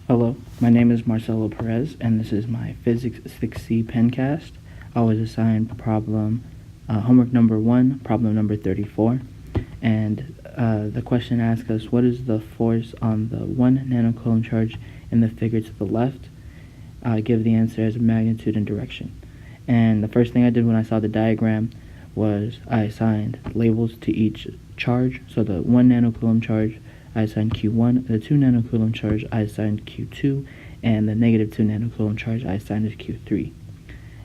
Hello, my name is Marcelo Perez, and this is my Physics 6C pencast. I was assigned homework number 1, problem number 34, and the question asks us, what is the force on the 1 nanocoulomb charge in the figure to the left? Give the answer as magnitude and direction. And the first thing I did when I saw the diagram was I assigned labels to each charge. So the 1 nanocoulomb charge, I assigned Q1, the 2 nanocoulomb charge, I assigned Q2, and the negative 2 nanocoulomb charge, I assigned as Q3.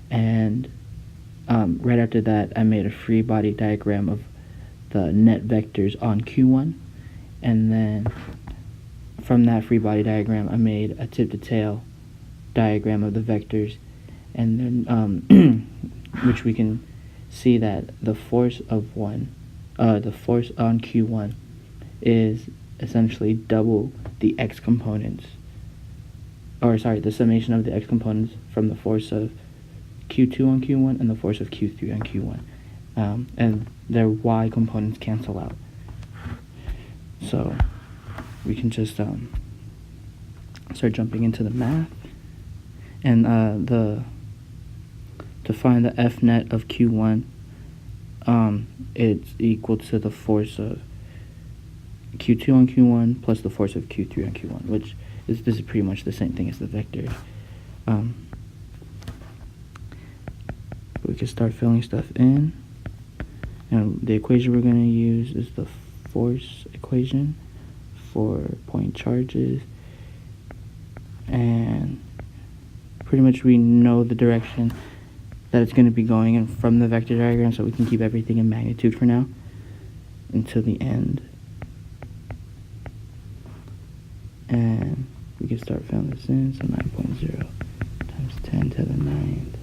And right after that, I made a free body diagram of the net vectors on Q1, and then from that free body diagram, I made a tip-to-tail diagram of the vectors, and then which we can see that the force on Q1 is essentially double the x components, the summation of the x components from the force of Q2 on Q1 and the force of Q3 on Q1, and their y components cancel out. So we can just start jumping into the math, and to find the F net of Q1, it's equal to the force of Q2 on Q1 plus the force of Q3 on Q1, which this is pretty much the same thing as the vectors. We can start filling stuff in, and the equation we're going to use is the force equation for point charges, and pretty much we know the direction that it's going to be going in from the vector diagram, so we can keep everything in magnitude for now until the end. And we can start filling this in, so 9.0 times 10 to the 9th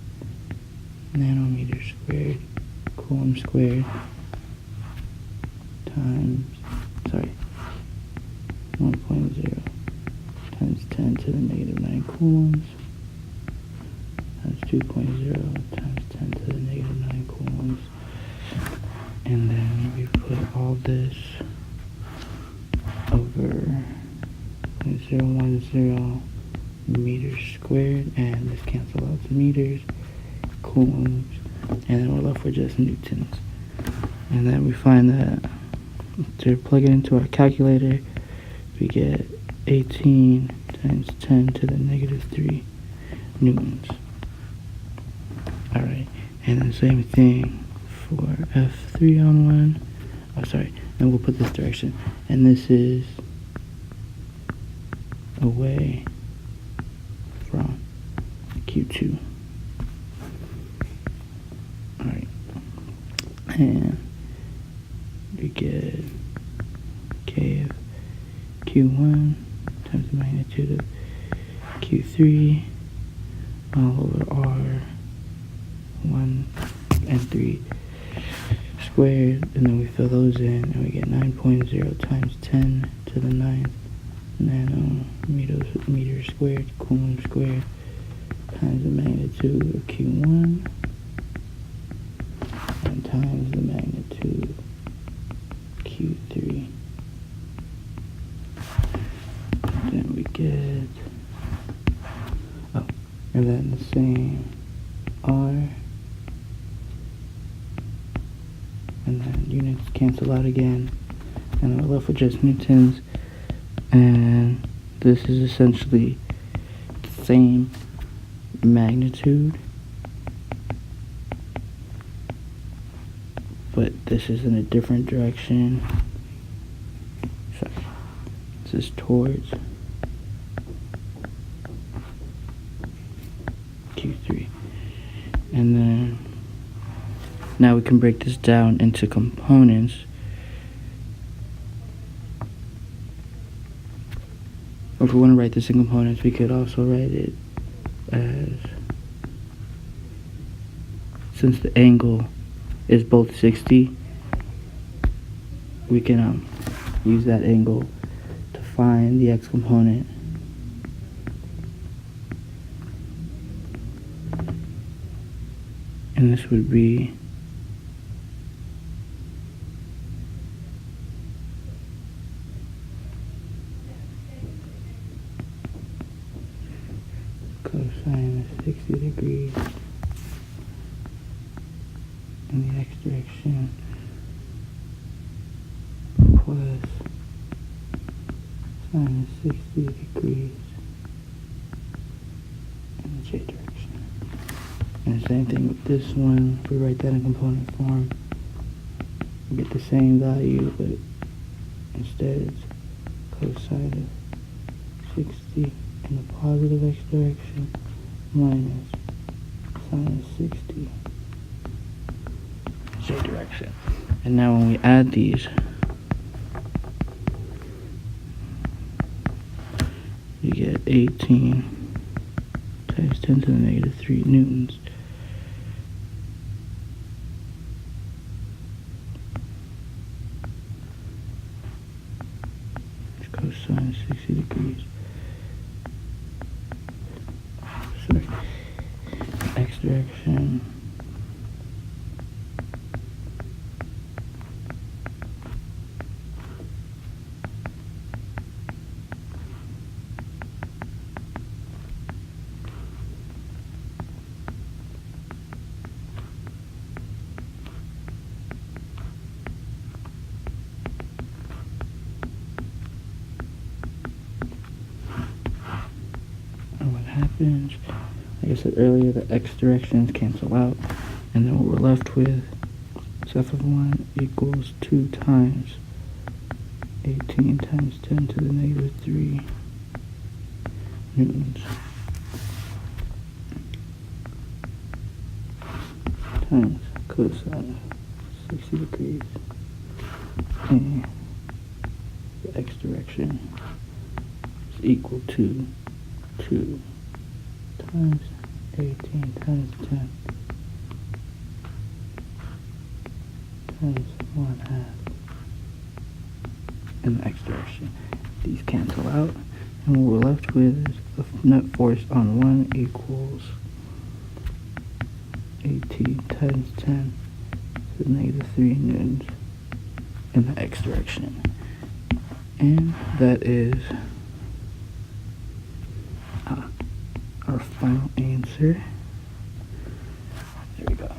nanometer squared coulomb squared times, 1.0 times 10 to the negative 9 coulombs times 2.0 times 10 to the negative 9 coulombs. And then we put all this over 0.010 meters squared, and this cancels out to meters, coulombs, and then we're left with just newtons. And then we find that to plug it into our calculator, we get 18 times 10 to the negative 3 newtons. Alright, and then same thing for F3 on 1. And we'll put this direction, and this is away from Q2. Alright, and we get K of Q1 times the magnitude of Q3 all over R1 and 3 squared, and then we fill those in, and we get 9.0 times 10 to the 9th nanometer squared coulomb squared times the magnitude of Q1 and times the magnitude of Q3. Then we get, and then the same R, and then units cancel out again, and we're left with just newtons. And this is essentially the same magnitude, but this is in a different direction. This is towards Q3. And then now we can break this down into components. If we want to write this in components, we could also write it as, since the angle is both 60, we can use that angle to find the x component. And this would be cosine of 60 degrees in the x direction plus sine of 60 degrees in the j direction. And the same thing with this one. If we write that in component form, we get the same value, but instead it's cosine of 60 in the positive x direction minus sine of 60 j direction. And now when we add these, you get 18 times 10 to the negative 3 newtons. It's cosine of 60 degrees. Sorry. X direction. What happens, like I said earlier, the x directions cancel out, and then what we're left with is f of 1 equals 2 times 18 times 10 to the negative 3 newtons times cosine of 60 degrees, and the x direction is equal to 2 times 18 times 10 times 1/2 in the x direction. These cancel out, and what we're left with is the net force on 1 equals 18 times 10 to the negative 3 newtons in the x direction. And that is our final answer. There we go.